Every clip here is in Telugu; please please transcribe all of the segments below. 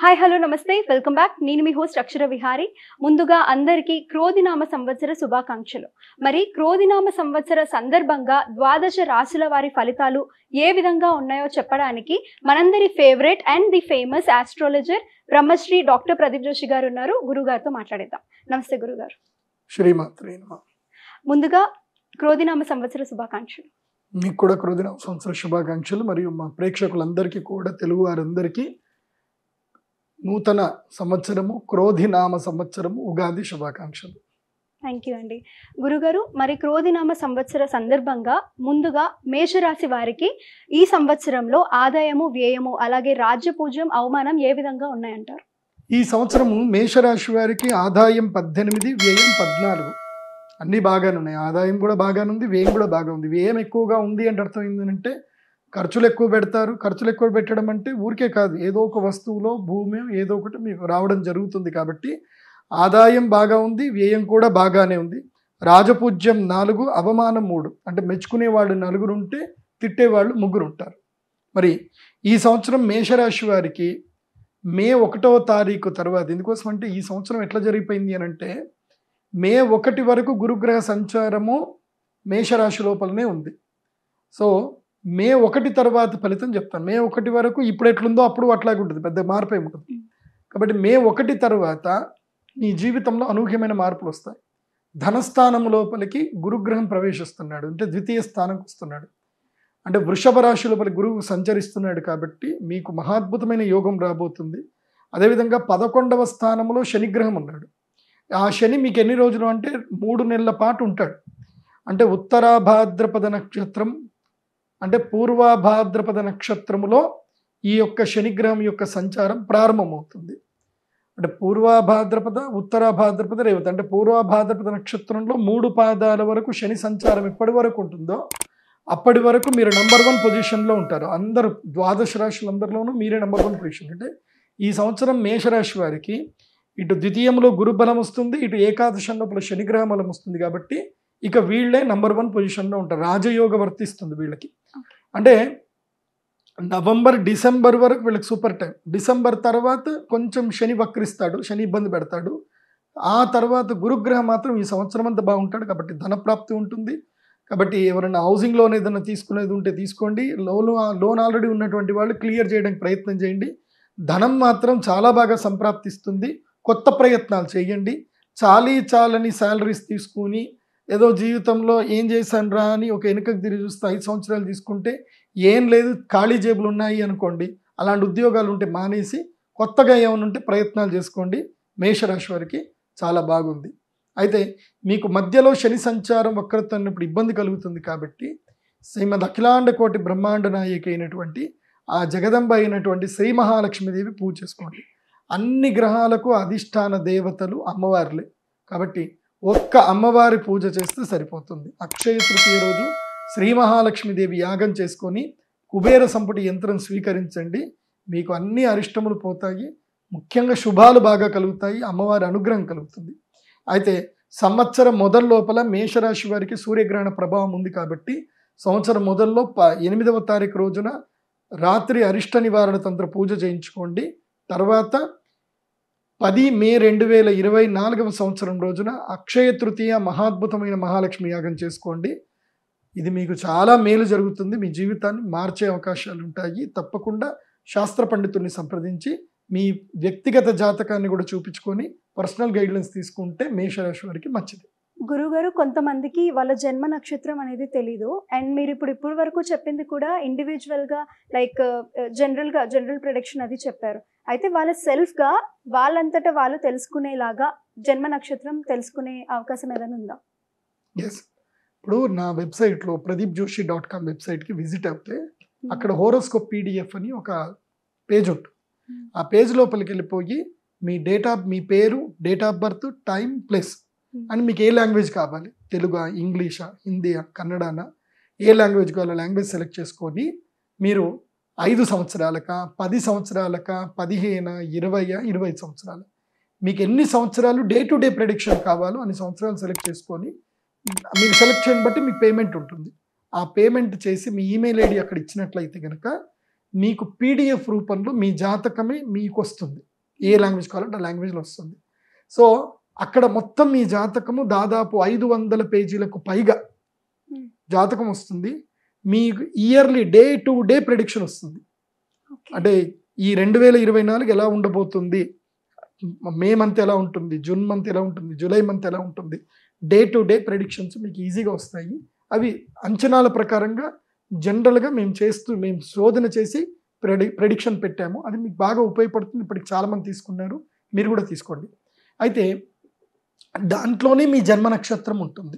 హాయ్ హలో నమస్తే వెల్కమ్ బ్యాక్. నేను మీ హోస్ట్ అక్షర విహారి. ముందుగా అందరికీ క్రోధినామ సంవత్సర శుభాకాంక్షలు. మరి క్రోధినామ సంవత్సర సందర్భంగా ద్వాదశ రాశుల వారి ఫలితాలు ఏ విధంగా ఉన్నాయో చెప్పడానికి మనందరి favourite and the famous astrologer Brahmasri doctor Pradeep Joshi గారు ఉన్నారు. గురుగారితో మాట్లాడేద్దాం. నమస్తే గురుగారు. శ్రీమాత్రే నమః. ముందుగా క్రోధినామ సంవత్సర శుభాకాంక్షలు. మీకు కూడా క్రోధినామ సంవత్సర శుభాకాంక్షలు. మరియు మా ప్రేక్షకులందరికీ కూడా, తెలుగు వారందరికీ నూతన సంవత్సరము, క్రోధినామ సంవత్సరము, ఉగాది శుభాకాంక్షలు. థ్యాంక్ యూ అండి. గురుగారు, మరి క్రోధినామ సంవత్సర సందర్భంగా ముందుగా మేషరాశి వారికి ఈ సంవత్సరంలో ఆదాయము, వ్యయము, అలాగే రాజ్యపూజ్యం, అవమానం ఏ విధంగా ఉన్నాయంటారు? ఈ సంవత్సరము మేషరాశి వారికి ఆదాయం 18, వ్యయం 14. అన్నీ బాగానే ఉన్నాయి. ఆదాయం కూడా బాగానే ఉంది, వ్యయం కూడా బాగా ఉంది. వ్యయం ఎక్కువగా ఉంది అంటే అర్థం ఏంటంటే ఖర్చులు ఎక్కువ పెడతారు. ఖర్చులు ఎక్కువ పెట్టడం అంటే ఊరికే కాదు, ఏదో ఒక వస్తువులో, భూమి, ఏదో ఒకటి మీకు రావడం జరుగుతుంది. కాబట్టి ఆదాయం బాగా ఉంది, వ్యయం కూడా బాగానే ఉంది. రాజపూజ్యం 4, అవమానం 3. అంటే మెచ్చుకునే వాళ్ళు 4 ఉంటే తిట్టేవాళ్ళు 3 ఉంటారు. మరి ఈ సంవత్సరం మేషరాశి వారికి మే 1వ తారీఖు తర్వాత, ఎందుకోసం అంటే ఈ సంవత్సరం ఎట్లా జరిగిపోయింది అని అంటే మే 1 వరకు గురుగ్రహ సంచారము మేషరాశి లోపలనే ఉంది. సో మే 1 తర్వాత ఫలితం చెప్తాను. మే 1 వరకు ఇప్పుడు ఎట్లుందో అప్పుడు అట్లాగే ఉంటుంది, పెద్ద మార్పు ఏమి ఉంటుంది. కాబట్టి మే 1 తర్వాత మీ జీవితంలో అనూహ్యమైన మార్పులు వస్తాయి. ధనస్థానం లోపలికి గురుగ్రహం ప్రవేశిస్తున్నాడు, అంటే ద్వితీయ స్థానంకి వస్తున్నాడు. అంటే వృషభ రాశి లోపలి గురువు సంచరిస్తున్నాడు. కాబట్టి మీకు మహాద్భుతమైన యోగం రాబోతుంది. అదేవిధంగా 11వ స్థానంలో శనిగ్రహం ఉన్నాడు. ఆ శని మీకు ఎన్ని రోజులు అంటే 3 నెలల పాటు ఉంటాడు. అంటే ఉత్తరాభాద్రపద నక్షత్రం, అంటే పూర్వభాద్రపద నక్షత్రములో ఈ యొక్క శనిగ్రహం యొక్క సంచారం ప్రారంభమవుతుంది. అంటే పూర్వభాద్రపద, ఉత్తరాభాద్రపద, రేవతి, అంటే పూర్వభాద్రపద నక్షత్రంలో 3 పాదాల వరకు శని సంచారం ఎప్పటి వరకు ఉంటుందో అప్పటి వరకు మీరు నంబర్ 1 పొజిషన్లో ఉంటారు. అందరూ ద్వాదశ రాశులందరిలోనూ మీరే నంబర్ 1 పొజిషన్. అంటే ఈ సంవత్సరం మేషరాశి వారికి ఇటు ద్వితీయంలో గురుబలం వస్తుంది, ఇటు ఏకాదశం లోపల శనిగ్రహ బలం వస్తుంది. కాబట్టి ఇక వీళ్ళే నంబర్ 1 పొజిషన్లో ఉంటారు. రాజయోగ వర్తిస్తుంది వీళ్ళకి. అంటే నవంబర్, డిసెంబర్ వరకు వీళ్ళకి సూపర్ టైం. డిసెంబర్ తర్వాత కొంచెం శని వక్రిస్తాడు, శని ఇబ్బంది పెడతాడు. ఆ తర్వాత గురుగ్రహం మాత్రం ఈ సంవత్సరం అంతా బాగుంటాడు. కాబట్టి ధనప్రాప్తి ఉంటుంది. కాబట్టి ఎవరైనా హౌసింగ్ లోన్ ఏదైనా తీసుకునేది ఉంటే తీసుకోండి. లోన్ ఆల్రెడీ ఉన్నటువంటి వాళ్ళు క్లియర్ చేయడానికి ప్రయత్నం చేయండి. ధనం మాత్రం చాలా బాగా సంప్రాప్తిస్తుంది. కొత్త ప్రయత్నాలు చేయండి. చాలని శాలరీస్ తీసుకుని ఏదో జీవితంలో ఏం చేశాను రా అని ఒక వెనుకకు తిరిగి చూస్తే 5 సంవత్సరాలు తీసుకుంటే ఏం లేదు, ఖాళీ జేబులు ఉన్నాయి అనుకోండి. అలాంటి ఉద్యోగాలు ఉంటే మానేసి కొత్తగా ఏమైనా ఉంటే ప్రయత్నాలు చేసుకోండి. మేషరాశి వారికి చాలా బాగుంది. అయితే మీకు మధ్యలో శని సంచారం వక్రత అన్నప్పుడు ఇబ్బంది కలుగుతుంది. కాబట్టి శ్రీమద్ అఖిలాండ కోటి బ్రహ్మాండ నాయకి అయినటువంటి ఆ జగదంబ అయినటువంటి శ్రీ మహాలక్ష్మీదేవి పూజ చేసుకోండి. అన్ని గ్రహాలకు అధిష్టాన దేవతలు అమ్మవారులే. కాబట్టి ఒక్క అమ్మవారి పూజ చేస్తే సరిపోతుంది. అక్షయ తృతీయ రోజు శ్రీ మహాలక్ష్మీదేవి యాగం చేసుకొని కుబేర సంపుటి యంత్రం స్వీకరించండి. మీకు అన్ని అరిష్టములు పోతాయి. ముఖ్యంగా శుభాలు బాగా కలుగుతాయి. అమ్మవారి అనుగ్రహం కలుగుతుంది. అయితే సంవత్సరం మొదటి లోపల మేషరాశి వారికి సూర్యగ్రహణ ప్రభావం ఉంది. కాబట్టి సంవత్సరం మొదల్లో 8వ తారీఖు రోజున రాత్రి అరిష్ట నివారణ తంత్ర పూజ చేయించుకోండి. తర్వాత 10 మే 2024వ సంవత్సరం రోజున అక్షయ తృతీయ మహాద్భుతమైన మహాలక్ష్మి యాగం చేసుకోండి. ఇది మీకు చాలా మేలు జరుగుతుంది. మీ జీవితాన్ని మార్చే అవకాశాలు ఉంటాయి. తప్పకుండా శాస్త్ర పండితుల్ని సంప్రదించి మీ వ్యక్తిగత జాతకాన్ని కూడా చూపించుకొని పర్సనల్ గైడ్లైన్స్ తీసుకుంటే మేషరాశి వారికి మంచిది. గురుగారు, కొంతమందికి వాళ్ళ జన్మ నక్షత్రం అనేది తెలీదు. అండ్ మీరు ఇప్పుడు వరకు చెప్పింది కూడా ఇండివిజువల్గా లైక్ జనరల్ ప్రెడిక్షన్ అది చెప్పారు. అయితే వాళ్ళ సెల్ఫ్గా వాళ్ళంతటా వాళ్ళు తెలుసుకునేలాగా జన్మ నక్షత్రం తెలుసుకునే అవకాశం ఏదైనా ఉందా? ఎస్. ఇప్పుడు నా వెబ్సైట్లో pradeepjoshi.com వెబ్సైట్కి విజిట్ అవుతే అక్కడ హోరోస్కోప్ PDF అని ఒక పేజ్ ఉంటుంది. ఆ పేజ్ లోపలికి వెళ్ళిపోయి మీ పేరు, date of birth, time, place అని మీకు ఏ లాంగ్వేజ్ కావాలి, తెలుగా, ఇంగ్లీషా, హిందీయా, కన్నడనా, ఏ లాంగ్వేజ్ కావాలో లాంగ్వేజ్ సెలెక్ట్ చేసుకొని మీరు 5 సంవత్సరాలకా, 10 సంవత్సరాలకా, 15, 20, 25 సంవత్సరాలు, మీకు ఎన్ని సంవత్సరాలు డే టు డే ప్రెడిక్షన్ కావాలో అన్ని సంవత్సరాలు సెలెక్ట్ చేసుకొని మీరు సెలెక్ట్ చేయని బట్టి మీకు పేమెంట్ ఉంటుంది. ఆ పేమెంట్ చేసి మీ ఈమెయిల్ ఐడి అక్కడ ఇచ్చినట్లయితే కనుక మీకు PDF రూపంలో మీ జాతకమే మీకు వస్తుంది. ఏ లాంగ్వేజ్ కావాలంటే ఆ లాంగ్వేజ్లో వస్తుంది. సో అక్కడ మొత్తం మీ జాతకము దాదాపు 500 పేజీలకు పైగా జాతకం వస్తుంది. మీకు yearly day to day prediction వస్తుంది. అంటే ఈ 2024 ఎలా ఉండబోతుంది, మే మంత్ ఎలా ఉంటుంది, జూన్ మంత్ ఎలా ఉంటుంది, జూలై మంత్ ఎలా ఉంటుంది, డే టు డే ప్రెడిక్షన్స్ మీకు ఈజీగా వస్తాయి. అవి అంచనాల ప్రకారంగా జనరల్గా మేము శోధన చేసి ప్రెడిక్షన్ పెట్టాము. అది మీకు బాగా ఉపయోగపడుతుంది. ఇప్పటికి చాలామంది తీసుకున్నారు, మీరు కూడా తీసుకోండి. అయితే దాంట్లోనే మీ జన్మ నక్షత్రం ఉంటుంది.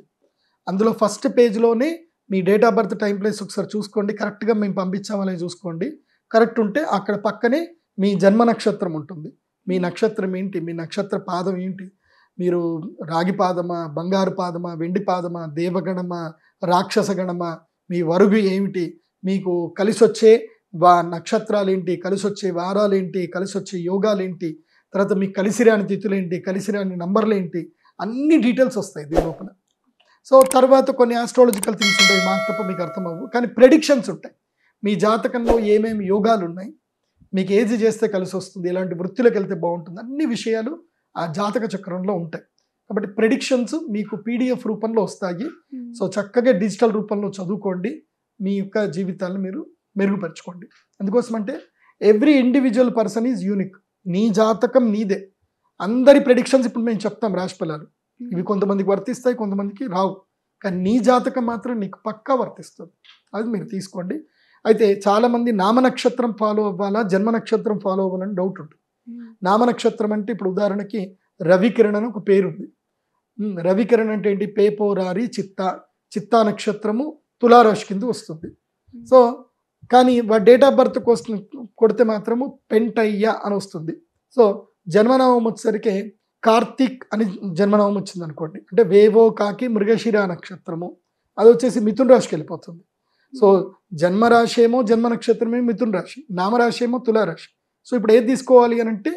అందులో ఫస్ట్ పేజ్లోనే మీ date of birth, time, place ఒకసారి చూసుకోండి. కరెక్ట్గా మేము పంపించామని చూసుకోండి. కరెక్ట్ ఉంటే అక్కడ పక్కనే మీ జన్మ నక్షత్రం ఉంటుంది. మీ నక్షత్రం ఏంటి, మీ నక్షత్ర పాదం ఏంటి, మీరు రాగి పాదమా, బంగారు పాదమా, వెండి పాదమా, దేవగణమా, రాక్షస గణమా, మీ వరుగు ఏమిటి, మీకు కలిసి వచ్చే నక్షత్రాలు ఏంటి, కలిసి వచ్చే వారాలు ఏంటి, కలిసి వచ్చే యోగాలు ఏంటి, తర్వాత మీకు కలిసిరాని తిథులు ఏంటి, కలిసిరాని నంబర్లు ఏంటి, అన్ని డీటెయిల్స్ వస్తాయి దీని లోపల. సో తర్వాత కొన్ని ఆస్ట్రాలజికల్ థింగ్స్ ఉంటాయి, మాకు తప్ప మీకు అర్థమవు, కానీ ప్రెడిక్షన్స్ ఉంటాయి. మీ జాతకంలో ఏమేమి యోగాలు ఉన్నాయి, మీకు ఏది చేస్తే కలిసి వస్తుంది, ఎలాంటి వృత్తిలోకి వెళ్తే బాగుంటుంది, అన్ని విషయాలు ఆ జాతక చక్రంలో ఉంటాయి. కాబట్టి ప్రెడిక్షన్స్ మీకు PDF రూపంలో వస్తాయి. సో చక్కగా డిజిటల్ రూపంలో చదువుకోండి, మీ యొక్క జీవితాలను మీరు మెరుగుపరచుకోండి. అందుకోసం అంటే every individual person is unique. నీ జాతకం నీదే. అందరి ప్రెడిక్షన్స్ ఇప్పుడు మేము చెప్తాం, రాశి ఫలాలు ఇవి కొంతమందికి వర్తిస్తాయి, కొంతమందికి రావు. కానీ నీ జాతకం మాత్రం నీకు పక్కా వర్తిస్తుంది. అది మీరు తీసుకోండి. అయితే చాలామంది నామనక్షత్రం ఫాలో అవ్వాలా, జన్మ నక్షత్రం ఫాలో అవ్వాలని డౌట్ ఉంటుంది. నామనక్షత్రం అంటే ఇప్పుడు ఉదాహరణకి రవికిరణ్ అని ఒక పేరు ఉంది. రవికిరణ్ అంటే ఏంటి, పేపోరారి చిత్తా నక్షత్రము తులారాశి కింద వస్తుంది. సో కానీ డేట్ ఆఫ్ బర్త్ కోసం కొడితే మాత్రము పెంటయ్య అని వస్తుంది. సో జన్మనామం వచ్చేసరికి కార్తీక్ అని జన్మనామం వచ్చింది అనుకోండి, అంటే వేవో కాకి మృగశిర నక్షత్రము, అది వచ్చేసి మిథున రాశికి వెళ్ళిపోతుంది. సో జన్మరాశి ఏమో జన్మ నక్షత్రమే మిథున రాశి, నామరాశి ఏమో తులారాశి. సో ఇప్పుడు ఏది తీసుకోవాలి అని అంటే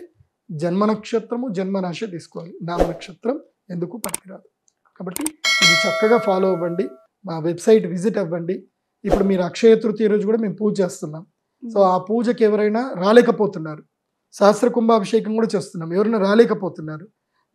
జన్మ నక్షత్రము జన్మరాశి తీసుకోవాలి, నామనక్షత్రం ఎందుకు పనికిరాదు. కాబట్టి ఇది చక్కగా ఫాలో అవ్వండి, మా వెబ్సైట్ విజిట్ అవ్వండి. ఇప్పుడు మీరు అక్షయ తృతీయ రోజు కూడా మేము పూజ చేస్తున్నాం. సో ఆ పూజకి ఎవరైనా రాలేకపోతున్నారు, సహస్ర కుంభాభిషేకం కూడా చేస్తున్నాం, ఎవరైనా రాలేకపోతున్నారు,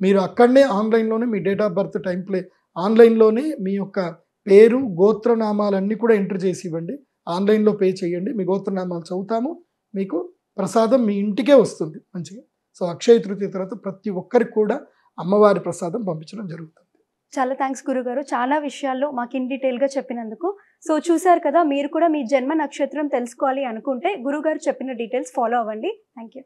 మీరు అక్కడనే ఆన్లైన్లోనే మీ date of birth, time, place ఆన్లైన్లోనే మీ యొక్క పేరు, గోత్రనామాలన్నీ కూడా ఎంటర్ చేసి ఇవ్వండి. ఆన్లైన్లో పే చేయండి, మీ గోత్రనామాలు చదువుతాము, మీకు ప్రసాదం మీ ఇంటికే వస్తుంది మంచిగా. సో అక్షయ తృతీయ తర్వాత ప్రతి ఒక్కరికి కూడా అమ్మవారి ప్రసాదం పంపించడం జరుగుతుంది. చాలా థ్యాంక్స్ గురుగారు, చాలా విషయాల్లో మాకు ఇన్ డీటెయిల్గా చెప్పినందుకు. సో చూసారు కదా, మీరు కూడా మీ జన్మ నక్షత్రం తెలుసుకోవాలి అనుకుంటే గురుగారు చెప్పిన డీటెయిల్స్ ఫాలో అవ్వండి. Thank you.